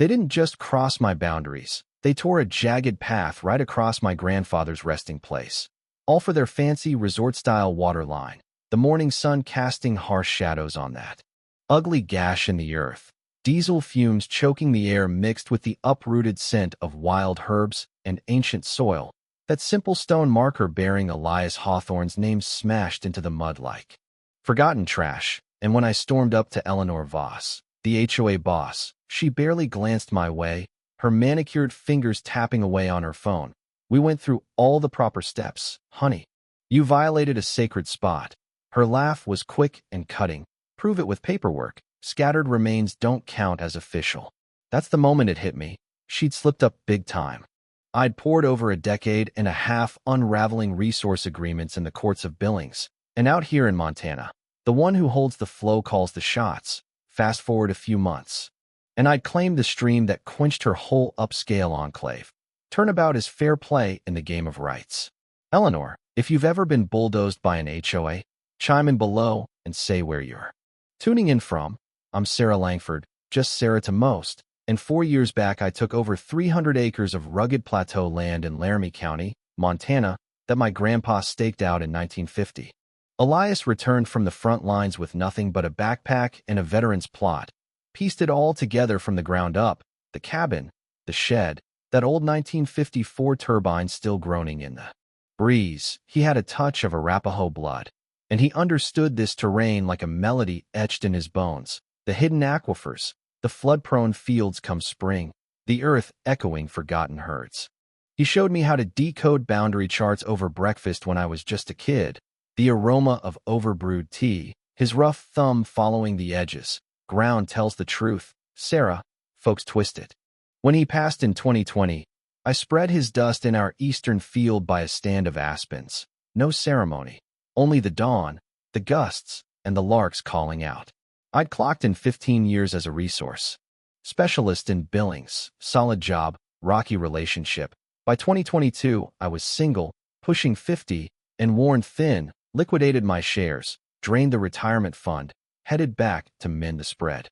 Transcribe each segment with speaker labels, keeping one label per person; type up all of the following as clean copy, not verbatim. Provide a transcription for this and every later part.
Speaker 1: They didn't just cross my boundaries. They tore a jagged path right across my grandfather's resting place, all for their fancy resort-style water line, the morning sun casting harsh shadows on that ugly gash in the earth, diesel fumes choking the air mixed with the uprooted scent of wild herbs and ancient soil, that simple stone marker bearing Elias Hawthorne's name smashed into the mud like forgotten trash. And when I stormed up to Eleanor Voss, the HOA boss, she barely glanced my way, her manicured fingers tapping away on her phone. We went through all the proper steps, honey. You violated a sacred spot. Her laugh was quick and cutting. Prove it with paperwork. Scattered remains don't count as official. That's the moment it hit me. She'd slipped up big time. I'd poured over a decade and a half unraveling resource agreements in the courts of Billings, and out here in Montana, the one who holds the flow calls the shots. Fast forward a few months, and I'd claimed the stream that quenched her whole upscale enclave. Turnabout is fair play in the game of rights. Eleanor, if you've ever been bulldozed by an HOA, chime in below and say where you're tuning in from. I'm Sarah Langford, just Sarah to most, and 4 years back I took over 300 acres of rugged plateau land in Laramie County, Montana, that my grandpa staked out in 1950. Elias returned from the front lines with nothing but a backpack and a veteran's plot, pieced it all together from the ground up, the cabin, the shed, that old 1954 turbine still groaning in the breeze. He had a touch of Arapaho blood, and he understood this terrain like a melody etched in his bones. The hidden aquifers, the flood-prone fields come spring, the earth echoing forgotten herds. He showed me how to decode boundary charts over breakfast when I was just a kid, the aroma of overbrewed tea, his rough thumb following the edges. Ground tells the truth, Sarah, folks twist it. When he passed in 2020, I spread his dust in our eastern field by a stand of aspens. No ceremony, only the dawn, the gusts, and the larks calling out. I'd clocked in 15 years as a resource specialist in Billings, solid job, rocky relationship. By 2022, I was single, pushing 50, and worn thin, liquidated my shares, drained the retirement fund, headed back to mend the spread.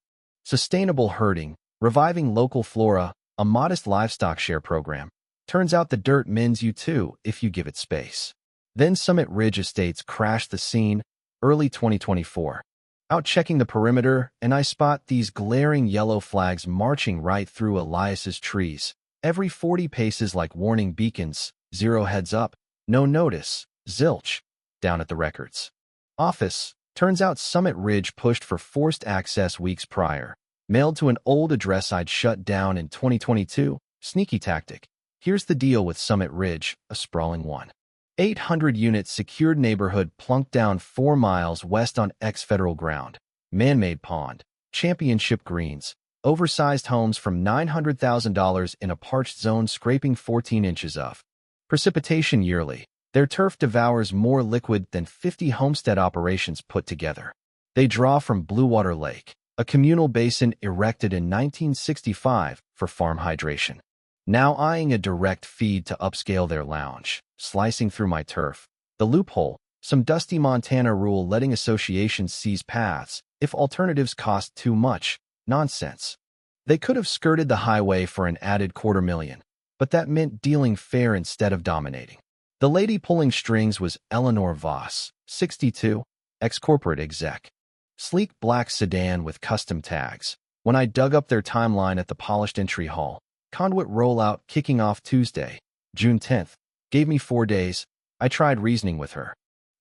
Speaker 1: Sustainable herding, reviving local flora, a modest livestock share program. Turns out the dirt mends you too if you give it space. Then Summit Ridge Estates crashed the scene, early 2024. Out checking the perimeter, and I spot these glaring yellow flags marching right through Elias's trees. Every 40 paces like warning beacons, 0 heads up, no notice, zilch, down at the records office. Turns out Summit Ridge pushed for forced access weeks prior, mailed to an old address I'd shut down in 2022. Sneaky tactic. Here's the deal with Summit Ridge, a sprawling 1,800-unit secured neighborhood plunked down 4 miles west on ex-federal ground. Man-made pond, championship greens, oversized homes from $900,000 in a parched zone scraping 14 inches of precipitation yearly. Their turf devours more liquid than 50 homestead operations put together. They draw from Blue Water Lake, a communal basin erected in 1965 for farm hydration. Now eyeing a direct feed to upscale their lounge, slicing through my turf. The loophole, some dusty Montana rule letting associations seize paths if alternatives cost too much. Nonsense. They could have skirted the highway for an added $250,000, but that meant dealing fair instead of dominating. The lady pulling strings was Eleanor Voss, 62, ex-corporate exec. Sleek black sedan with custom tags. When I dug up their timeline at the polished entry hall, conduit rollout kicking off Tuesday, June 10th, gave me 4 days. I tried reasoning with her.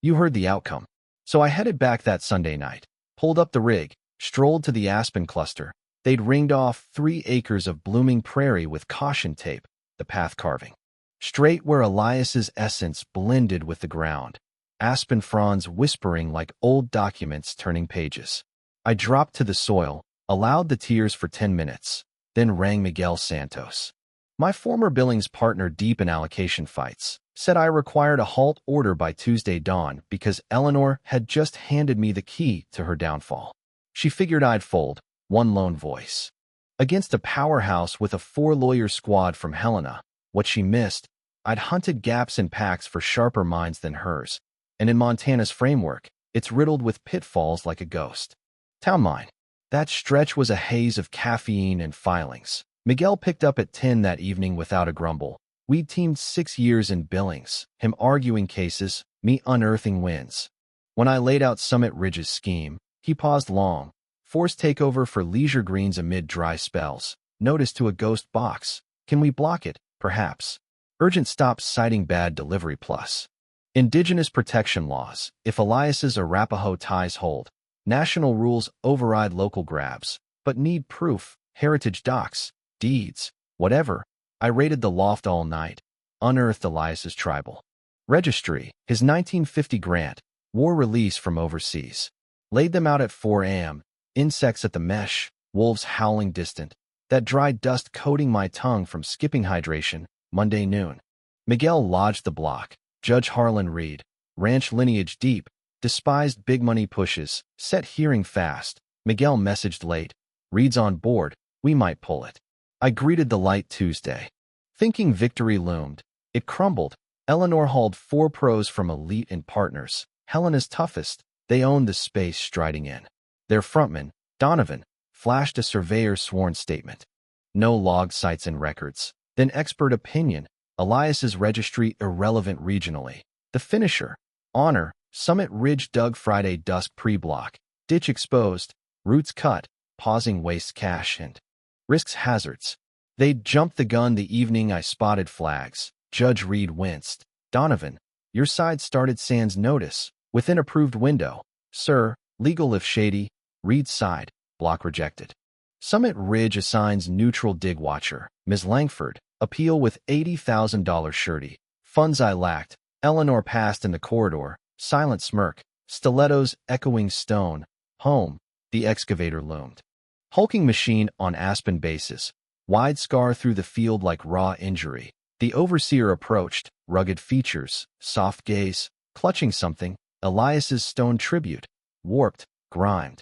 Speaker 1: You heard the outcome. So I headed back that Sunday night, pulled up the rig, strolled to the aspen cluster. They'd ringed off 3 acres of blooming prairie with caution tape, the path carving. Straight where Elias's essence blended with the ground, aspen fronds whispering like old documents turning pages. I dropped to the soil, allowed the tears for 10 minutes, then rang Miguel Santos, my former Billings partner deep in allocation fights, said I required a halt order by Tuesday dawn because Eleanor had just handed me the key to her downfall. She figured I'd fold, one lone voice, against a powerhouse with a 4-lawyer squad from Helena. What she missed, I'd hunted gaps in packs for sharper minds than hers, and in Montana's framework, it's riddled with pitfalls like a ghost town mine. That stretch was a haze of caffeine and filings, Miguel picked up at 10 that evening without a grumble. We'd teamed 6 years in Billings, him arguing cases, me unearthing wins. When I laid out Summit Ridge's scheme, he paused long. Forced takeover for leisure greens amid dry spells. Notice to a ghost box. Can we block it? Perhaps. Urgent stop citing bad delivery plus. Indigenous protection laws. If Elias's Arapaho ties hold. National rules override local grabs. But need proof. Heritage docs. Deeds. Whatever. I raided the loft all night. Unearthed Elias's tribal registry. His 1950 grant. War release from overseas. Laid them out at 4 a.m. Insects at the mesh. Wolves howling distant. That dry dust coating my tongue from skipping hydration. Monday noon. Miguel lodged the block. Judge Harlan Reed. Ranch lineage deep. Despised big money pushes. Set hearing fast. Miguel messaged late. Reed's on board. We might pull it. I greeted the light Tuesday. Thinking victory loomed. It crumbled. Eleanor hauled 4 pros from Elite and Partners. Helena's toughest. They owned the space striding in. Their frontman, Donovan, flashed a surveyor's sworn statement. No log sites and records. Then expert opinion. Elias's registry irrelevant regionally. The finisher. Honor. Summit Ridge dug Friday dusk pre-block. Ditch exposed. Roots cut. Pausing waste cache hint. Risks hazards. They'd jumped the gun the evening I spotted flags. Judge Reed winced. Donovan, your side started sans notice. Within approved window. Sir, legal if shady. Reed's side. Block rejected. Summit Ridge assigns neutral dig watcher. Ms. Langford. Appeal with $80,000 surety. Funds I lacked. Eleanor passed in the corridor. Silent smirk. Stilettos echoing stone. Home. The excavator loomed. Hulking machine on aspen bases. Wide scar through the field like raw injury. The overseer approached. Rugged features. Soft gaze. Clutching something. Elias's stone tribute. Warped. Grimed.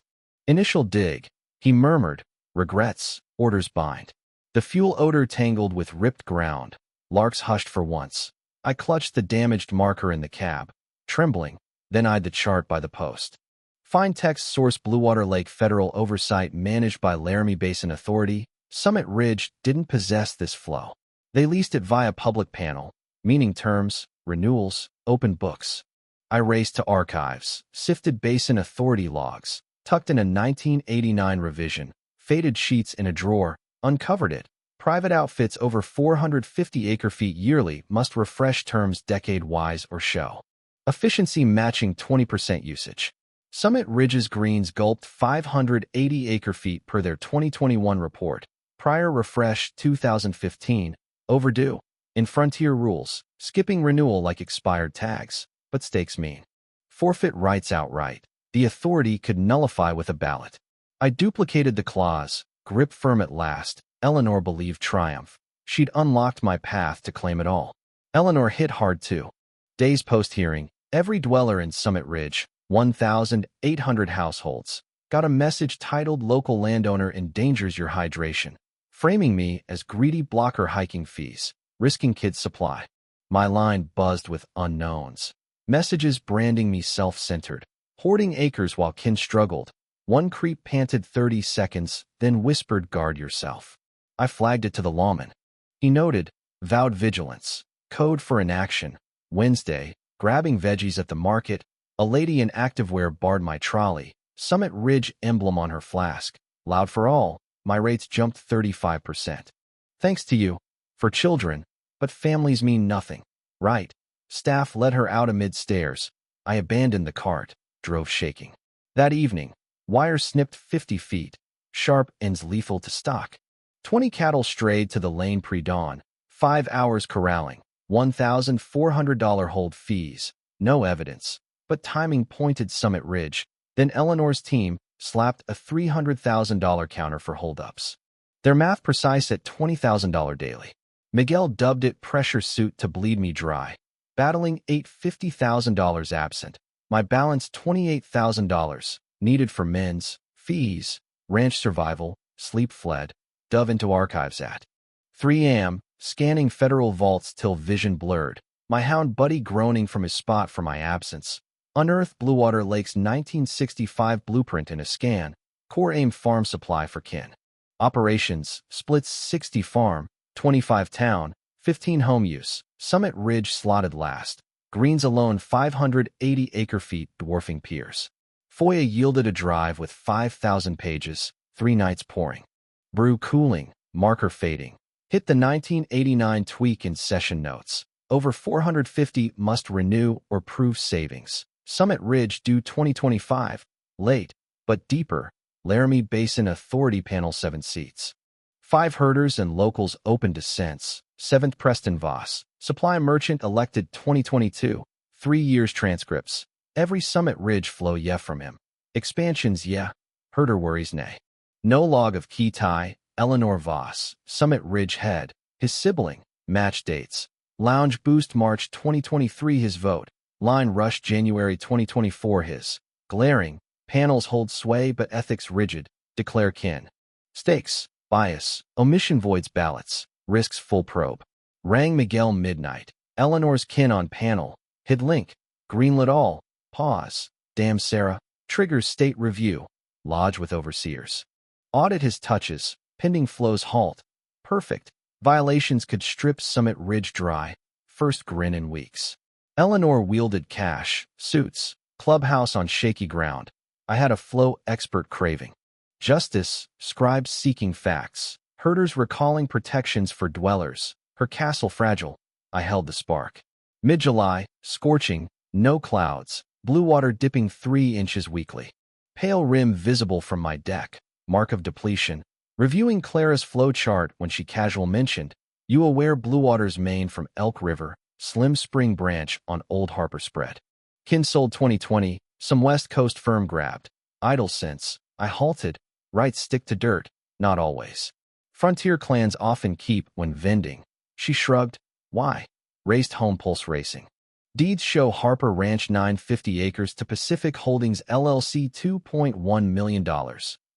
Speaker 1: Initial dig. He murmured. Regrets. Orders bind. The fuel odor tangled with ripped ground. Larks hushed for once. I clutched the damaged marker in the cab. Trembling. Then eyed the chart by the post. Fine text source Bluewater Lake Federal Oversight managed by Laramie Basin Authority. Summit Ridge didn't possess this flow. They leased it via public panel, meaning terms, renewals, open books. I raced to archives, sifted Basin Authority logs, tucked in a 1989 revision, faded sheets in a drawer, uncovered it. Private outfits over 450 acre-feet yearly must refresh terms decade-wise or show efficiency matching 20% usage. Summit Ridge's greens gulped 580 acre-feet per their 2021 report. Prior refresh 2015. Overdue. In Frontier rules, skipping renewal like expired tags. But stakes mean forfeit rights outright. The authority could nullify with a ballot. I duplicated the clause. Grip firm at last. Eleanor believed triumph. She'd unlocked my path to claim it all. Eleanor hit hard too. Days post-hearing, every dweller in Summit Ridge, 1,800 households, got a message titled Local Landowner Endangers Your Hydration, framing me as greedy blocker hiking fees, risking kids' supply. My line buzzed with unknowns. Messages branding me self-centered, hoarding acres while kin struggled. One creep panted 30 seconds, then whispered, "Guard yourself." I flagged it to the lawman. He noted, vowed vigilance, code for inaction. Wednesday, grabbing veggies at the market, a lady in activewear barred my trolley, Summit Ridge emblem on her flask. Loud for all, my rates jumped 35%. Thanks to you. For children, but families mean nothing. Right. Staff led her out amid stares. I abandoned the cart, drove shaking. That evening, wires snipped 50 feet, sharp ends lethal to stock. 20 cattle strayed to the lane pre-dawn, 5 hours corralling, $1,400 hold fees, no evidence, but timing pointed Summit Ridge. Then Eleanor's team slapped a $300,000 counter for holdups. Their math precise at $20,000 daily. Miguel dubbed it pressure suit to bleed me dry. Battling $50,000 absent. My balance $28,000, needed for men's, fees, ranch survival, sleep fled, dove into archives at 3 a.m., scanning federal vaults till vision blurred, my hound Buddy groaning from his spot for my absence. Unearthed Bluewater Lake's 1965 blueprint in a scan, core aim farm supply for kin. Operations, splits 60 farm, 25 town, 15 home use. Summit Ridge slotted last. Greens alone 580 acre-feet dwarfing piers. FOIA yielded a drive with 5,000 pages, 3 nights pouring. Brew cooling, marker fading. Hit the 1989 tweak in session notes. Over 450 must renew or prove savings. Summit Ridge due 2025. Late, but deeper. Laramie Basin Authority Panel 7 seats. 5 herders and locals open dissents. 7th Preston Voss. Supply Merchant elected 2022. 3 years transcripts. Every Summit Ridge flow yeah from him. Expansions yeah. Herder worries nay. No log of key tie. Eleanor Voss. Summit Ridge head. His sibling. Match dates. Lounge boost March 2023 his vote. Line rush January 2024 his. Glaring. Panels hold sway but ethics rigid. Declare kin. Stakes. Bias. Omission voids ballots. Risks full probe. Rang Miguel midnight. Eleanor's kin on panel. Hid link. Greenlit all. Pause. Damn Sarah. Triggers state review. Lodge with overseers. Audit his touches. Pending flows halt. Perfect. Violations could strip Summit Ridge dry. First grin in weeks. Eleanor wielded cash. Suits. Clubhouse on shaky ground. I had a flow expert craving. Justice. Scribes seeking facts. Herders recalling protections for dwellers. Her castle fragile. I held the spark. Mid-July. Scorching. No clouds. Blue water dipping 3 inches weekly. Pale rim visible from my deck. Mark of depletion. Reviewing Clara's flow chart when she casual mentioned, you aware Blue Water's main from Elk River, slim spring branch on Old Harper spread. Kin sold 2020, some West Coast firm grabbed. Idle since. I halted. Right stick to dirt. Not always. Frontier clans often keep when vending. She shrugged. Why? Raced home pulse racing. Deeds show Harper Ranch 950 acres to Pacific Holdings LLC $2.1 million.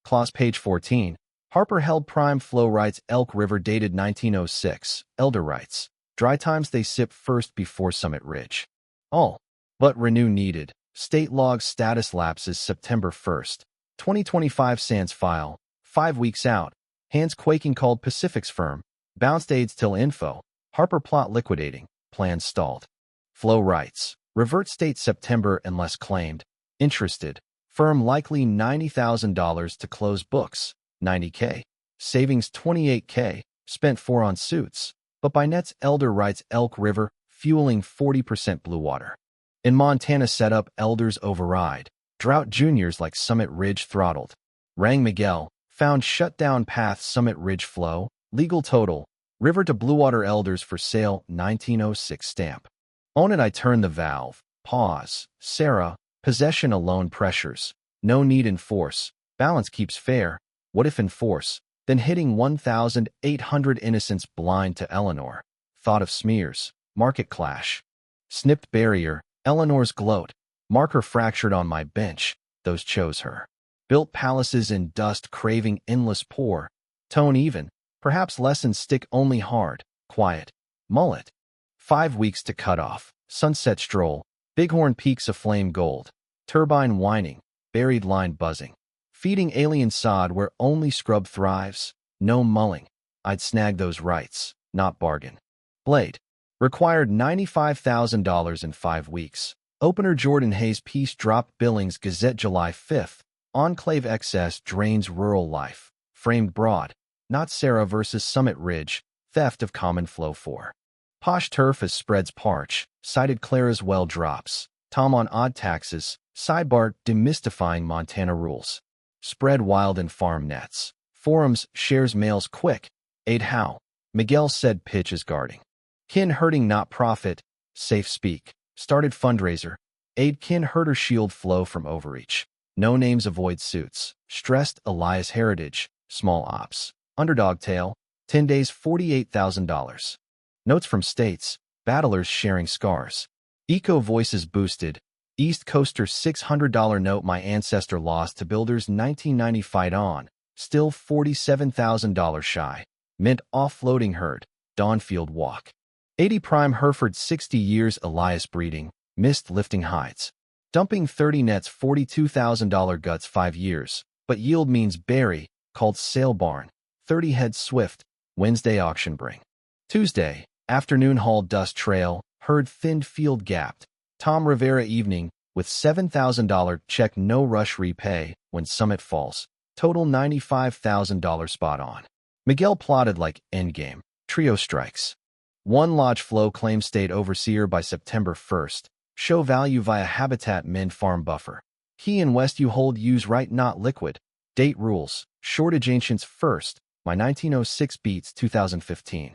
Speaker 1: Clause page 14. Harper held prime flow rights Elk River dated 1906. Elder rights. Dry times they sip first before Summit Ridge. All. But renew needed. State log status lapses September 1st. 2025 sans file. 5 weeks out. Hands quaking called Pacific's firm. Bounced aids till info. Harper plot liquidating. Plans stalled. Flow rights. Revert state September unless claimed. Interested. Firm likely $90,000 to close books. $90K. Savings $28K. Spent 4 on suits. But by nets Elder rights Elk River, fueling 40% Blue Water. In Montana setup Elders override. Drought juniors like Summit Ridge throttled. Rang Miguel. Found shutdown path Summit Ridge flow. Legal total. River to Blue Water Elders for sale 1906 stamp. On it I turn the valve. Pause. Sarah. Possession alone pressures. No need in force. Balance keeps fair. What if in force? Then hitting 1,800 innocents blind to Eleanor. Thought of smears. Market clash. Snipped barrier. Eleanor's gloat. Marker fractured on my bench. Those chose her. Built palaces in dust craving endless pour. Tone even. Perhaps lessons stick only hard. Quiet. Mullet. 5 weeks to cut off. Sunset stroll. Bighorn peaks aflame gold. Turbine whining. Buried line buzzing. Feeding alien sod where only scrub thrives. No mulling. I'd snag those rights. Not bargain. Blade. Required $95,000 in 5 weeks. Opener Jordan Hayes piece dropped Billings Gazette July 5th. Enclave excess drains rural life. Framed broad. Not Sarah versus Summit Ridge. Theft of common flow 4. Posh turf as spreads parch. Cited Clara's well drops. Tom on odd taxes. Sidebar demystifying Montana rules. Spread wild in farm nets. Forums shares mails quick. Aid how? Miguel said pitch is guarding. Kin herding not profit. Safe speak. Started fundraiser. Aid kin herder shield flow from overreach. No names avoid suits. Stressed Elias heritage. Small ops. Underdog tale. 10 days $48,000. Notes from states. Battlers sharing scars. Eco voices boosted. East Coaster $600 note my ancestor lost to builders 1990 fight on. Still $47,000 shy. Mint offloading herd. Dawnfield walk. 80 prime Hereford 60 years Elias breeding. Missed lifting hides. Dumping 30 nets $42,000 guts 5 years. But yield means berry. Called sale barn. 30 head swift, Wednesday auction bring. Tuesday, afternoon haul dust trail, herd thinned field gapped. Tom Rivera evening, with $7,000 check no rush repay, when summit falls. Total $95,000 spot on. Miguel plotted like endgame. Trio strikes. One lodge flow claim state overseer by September 1st. Show value via habitat mend farm buffer. He and West you hold use right not liquid. Date rules. Shortage ancients first. My 1906 beats 2015.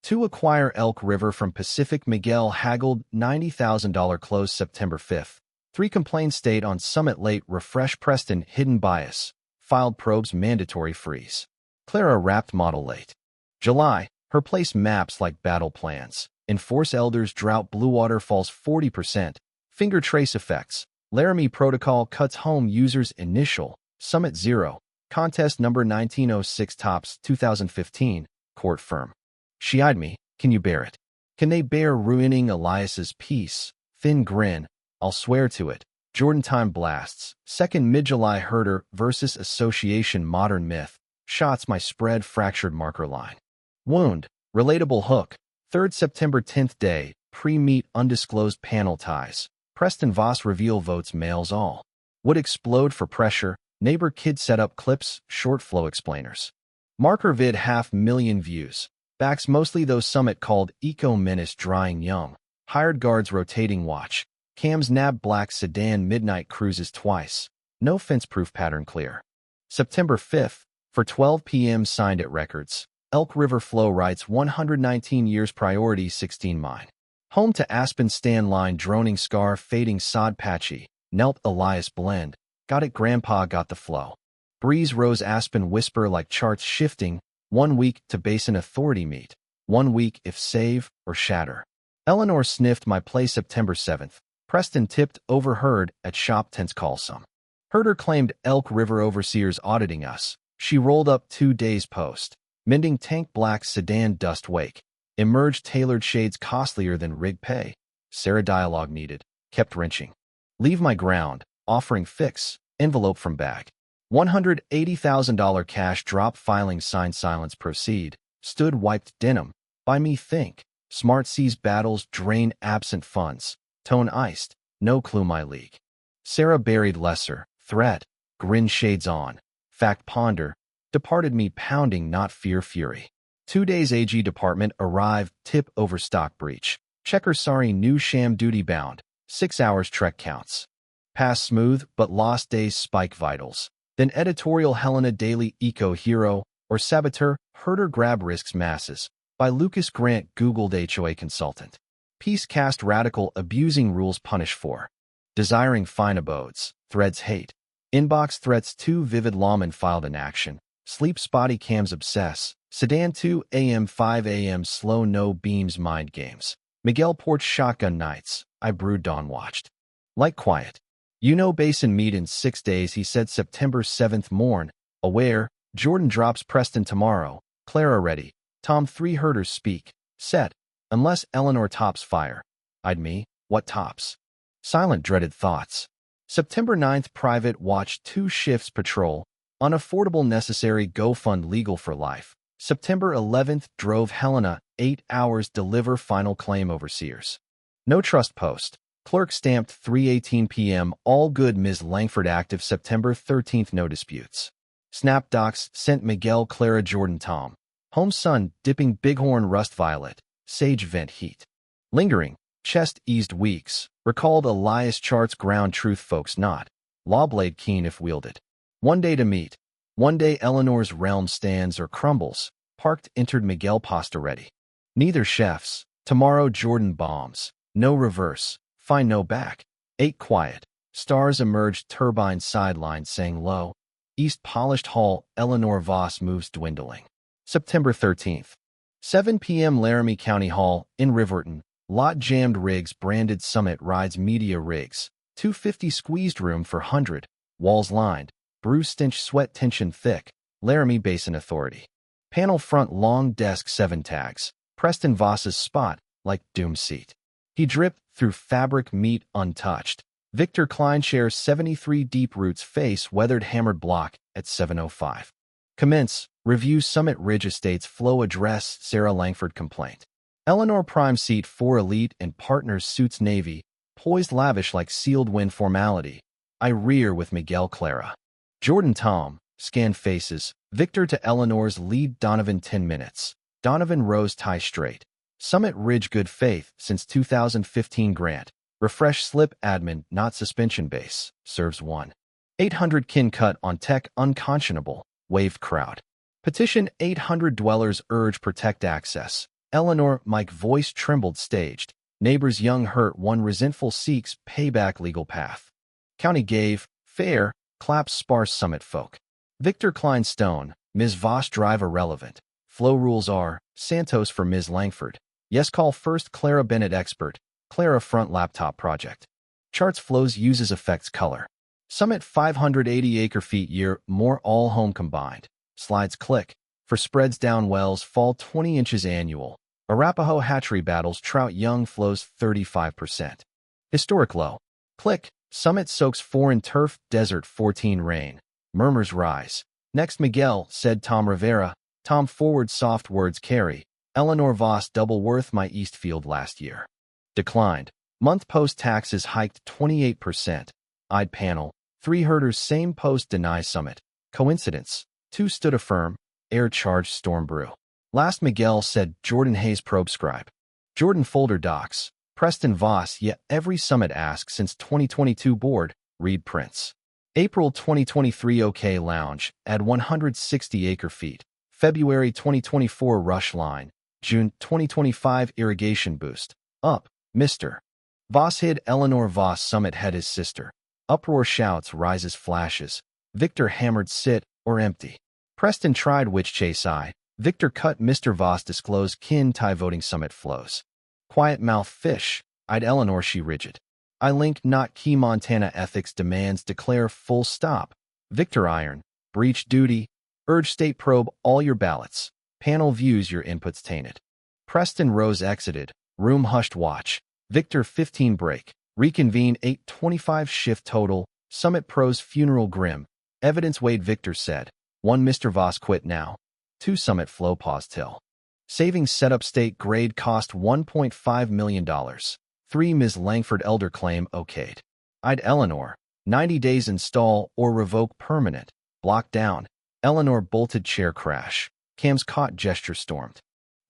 Speaker 1: To acquire Elk River from Pacific Miguel haggled $90,000 close September 5th. 3 complaints state on summit late refresh Preston hidden bias. Filed probes mandatory freeze. Clara wrapped model late. July, her place maps like battle plans. Enforce elders drought blue water falls 40%. Finger trace effects. Laramie protocol cuts home users initial. Summit 0. Contest number 1906 tops 2015. Court firm. She eyed me. Can you bear it? Can they bear ruining Elias's peace? Thin grin. I'll swear to it. Jordan time blasts. Second mid-July herder versus association modern myth. Shots my spread fractured marker line. Wound. Relatable hook. 3rd September 10th day. Pre-meet undisclosed panel ties. Preston Voss reveal votes males all. Would explode for pressure. Neighbor kid set up clips. Short flow explainers. Marker vid 500,000 views. Backs mostly those summit called Eco Menace drying young. Hired guards rotating watch. Cam's nab black sedan midnight cruises twice. No fence-proof pattern clear. September 5th. For 12 p.m. signed at records. Elk River Flow writes 119 years priority 16 mine. Home to Aspen Stan line droning scar fading sod patchy. Knelt Elias blend. Got it grandpa got the flow. Breeze rose Aspen whisper like charts shifting. 1 week to basin authority meet. 1 week if save or shatter. Eleanor sniffed my play September 7th. Preston tipped overheard at shop tents call some. Herder claimed Elk River overseers auditing us. She rolled up 2 days post. Mending tank black sedan dust wake. Emerged tailored shades costlier than rig pay. Sarah dialogue needed. Kept wrenching. Leave my ground. Offering fix. Envelope from bag. $180,000 cash drop filing sign silence proceed. Stood wiped denim. By me think. Smart seas battles drain absent funds. Tone iced. No clue my league. Sarah buried lesser. Threat. Grin shades on. Fact ponder. Departed me pounding not fear fury. 2 days AG department arrived. Tip over stock breach. Checker sorry new sham duty bound. 6 hours trek counts. Pass smooth but lost days spike vitals. Then editorial Helena Daily Eco Hero or Saboteur Herder grab risks masses. By Lucas Grant Googled HOA consultant. Peace cast radical abusing rules punish for. Desiring fine abodes. Threads hate. Inbox threats 2 vivid lawman filed in action. Sleep spotty cams obsess. Sedan 2 a.m. 5 a.m. slow no beams mind games. Miguel porch shotgun nights. I brewed dawn watched. Like quiet. You know basin meet in 6 days he said September 7th morn. Aware. Jordan drops Preston tomorrow. Clara ready. Tom 3 herders speak. Set. Unless Eleanor tops fire. I'd me. What tops? Silent dreaded thoughts. September 9th private watch 2 shifts patrol. Unaffordable necessary go fund legal for life. September 11th drove Helena 8 hours deliver final claim overseers. No trust post. Clerk stamped 3:18 p.m. All good Ms. Langford active September 13th no disputes. Snap docs sent Miguel Clara Jordan Tom. Home sun dipping bighorn rust violet. Sage vent heat. Lingering. Chest eased weeks. Recalled Elias charts ground truth folks not. Lawblade keen if wielded. 1 day to meet. 1 day Eleanor's realm stands or crumbles. Parked entered Miguel pasta ready. Neither chefs. Tomorrow Jordan bombs. No reverse. Find no back. 8 quiet. Stars emerged turbine sideline sang low. East polished hall Eleanor Voss moves dwindling. September 13th. 7 p.m. Laramie County Hall in Riverton. Lot jammed rigs branded summit rides media rigs. 250 squeezed room for 100. Walls lined. Brew stench sweat tension thick. Laramie Basin Authority. Panel front long desk 7 tags. Preston Voss's spot, like doom seat. He dripped through fabric meat untouched. Victor Kleinshare 73 deep roots face weathered hammered block at 7:05. Commence. Review Summit Ridge Estates Flow Address Sarah Langford Complaint. Eleanor Prime Seat 4 Elite and Partners Suits Navy, poised lavish like sealed wind formality. I rear with Miguel Clara. Jordan Tom, Scan Faces, Victor to Eleanor's lead Donovan 10 minutes. Donovan Rose tie straight. Summit Ridge Good Faith since 2015 grant. Refresh slip admin not suspension base. Serves 1. 800 kin cut on tech unconscionable. Waved crowd. Petition 800 dwellers urge protect access. Eleanor Mike voice trembled staged. Neighbors young hurt one resentful seeks payback legal path. County gave, fair, claps sparse Summit folk. Victor Klein Stone, Ms. Voss drive irrelevant. Flow rules are, Santos for Ms. Langford. Yes call first Clara Bennett expert. Clara front laptop project. Charts flows uses effects color. Summit 580 acre-feet year more all home combined. Slides click. For spreads down wells fall 20 inches annual. Arapahoe hatchery battles trout young flows 35%. Historic low. Click. Summit soaks 4 in turf desert 14 rain. Murmurs rise. Next Miguel, said Tom Rivera. Tom forward soft words carry. Eleanor Voss double worth my Eastfield last year. Declined. Month post taxes hiked 28%. Eyed panel. 3 herders same post deny Summit. Coincidence. 2 stood affirm. Air charged storm brew. Last Miguel said Jordan Hayes probe scribe. Jordan folder docs. Preston Voss yet every Summit ask since 2022 board. Read prints. April 2023 OK Lounge. Add 160 acre-feet. February 2024 Rush Line. June 2025 Irrigation Boost. Up. Mr. Voss hid Eleanor Voss Summit head his sister. Uproar shouts rises flashes. Victor hammered sit or empty. Preston tried witch chase I. Victor cut Mr. Voss disclose kin tie voting Summit flows. Quiet mouth fish. I'd Eleanor she rigid. I link not key Montana ethics demands declare full stop. Victor iron. Breach duty. Urge state probe all your ballots. Panel views your inputs tainted. Preston Rose exited. Room hushed watch. Victor 15 break. Reconvene 8:25 shift total. Summit pros funeral grim. Evidence Wade Victor said. 1 Mr. Voss quit now. 2 Summit flow pause till. Savings setup state grade cost $1.5 million. 3 Ms. Langford elder claim okayed. I'd Eleanor. 90 days install or revoke permanent. Block down. Eleanor bolted chair crash. Cam's caught gesture stormed.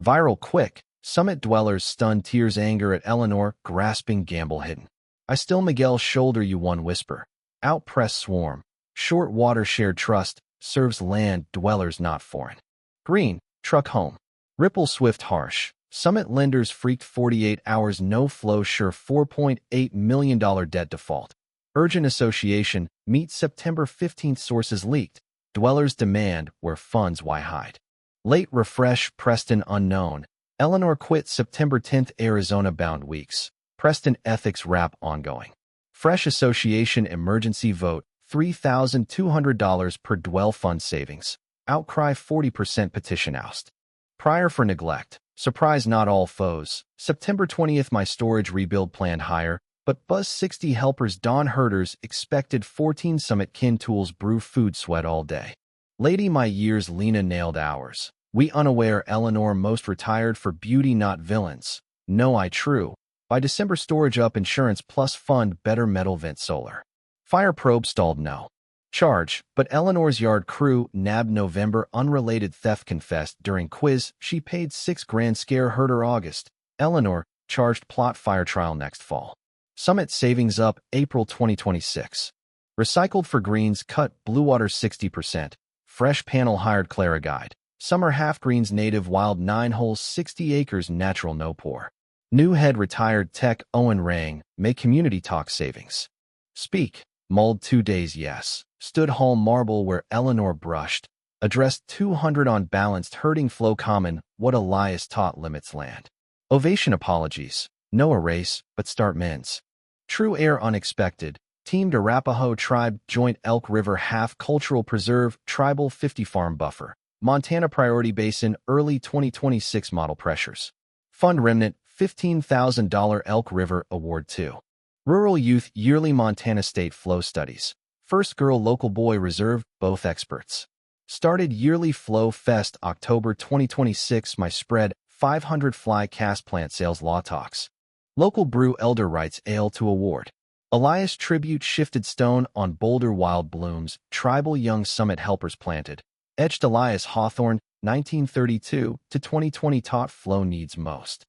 Speaker 1: Viral quick. Summit dwellers stunned tears anger at Eleanor grasping gamble hidden. I still Miguel shoulder you one whisper. Out press swarm. Short water shared trust. Serves land dwellers not foreign. Green. Truck home. Ripple swift harsh. Summit lenders freaked 48 hours no flow sure $4.8 million debt default. Urgent association. Meet September 15th sources leaked. Dwellers demand where funds why hide. Late refresh Preston unknown. Eleanor quit September 10th Arizona bound weeks. Preston ethics wrap ongoing. Fresh association emergency vote $3,200 per dwell fund savings. Outcry 40% petition oust. Prior for neglect. Surprise not all foes. September 20th my storage rebuild planned higher, but buzz 60 helpers Don herders expected 14 Summit kin tools brew food sweat all day. Lady my years Lena nailed hours. We unaware Eleanor most retired for beauty not villains. No I true. By December storage up insurance plus fund better metal vent solar. Fire probe stalled no charge, but Eleanor's yard crew nabbed November unrelated theft confessed during quiz she paid $6,000 scare herder August. Eleanor charged plot fire trial next fall. Summit savings up April 2026. Recycled for greens cut blue water 60%. Fresh panel hired Clara guide. Summer half greens native wild 9 holes 60 acres natural no pour. New head retired tech Owen Rang make community talk savings. Speak. Mulled 2 days yes. Stood hall marble where Eleanor brushed. Addressed 200 on balanced herding flow common what Elias taught limits land. Ovation apologies. No erase, but start men's. True air unexpected. Teamed Arapahoe tribe joint Elk River half cultural preserve tribal 50 farm buffer. Montana Priority Basin early 2026 model pressures. Fund remnant $15,000 Elk River Award 2. Rural Youth Yearly Montana State Flow Studies. First Girl Local Boy Reserve, both experts. Started yearly Flow Fest October 2026. My spread 500 fly cast plant sales law talks. Local brew elder writes ale to award. Elias tribute shifted stone on Boulder wild blooms. Tribal young summit helpers planted. Etched Elias Hawthorne 1932 to 2020 taught flow needs most.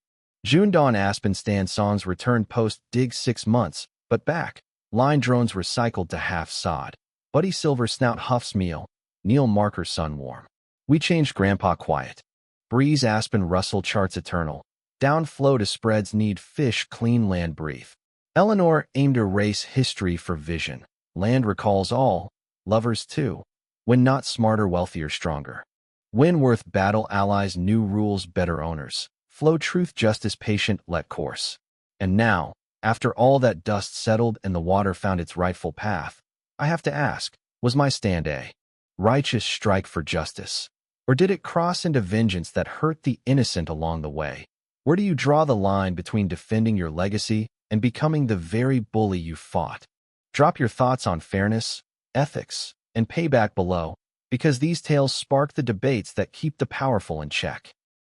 Speaker 1: June Dawn Aspen stand songs returned post dig 6 months, but back. Line drones recycled to half sod. Buddy Silver Snout huffs meal. Neil Marker sun warm. We changed Grandpa quiet. Breeze Aspen Russell charts eternal. Down flow to spreads need fish clean land breathe. Eleanor aimed a race history for vision. Land recalls all. Lovers too. When not smarter, wealthier, stronger. Winworth battle allies new rules better owners. Flow truth justice patient let course. And now, after all that dust settled and the water found its rightful path, I have to ask, was my stand a righteous strike for justice? Or did it cross into vengeance that hurt the innocent along the way? Where do you draw the line between defending your legacy and becoming the very bully you fought? Drop your thoughts on fairness, ethics, and payback below, because these tales spark the debates that keep the powerful in check.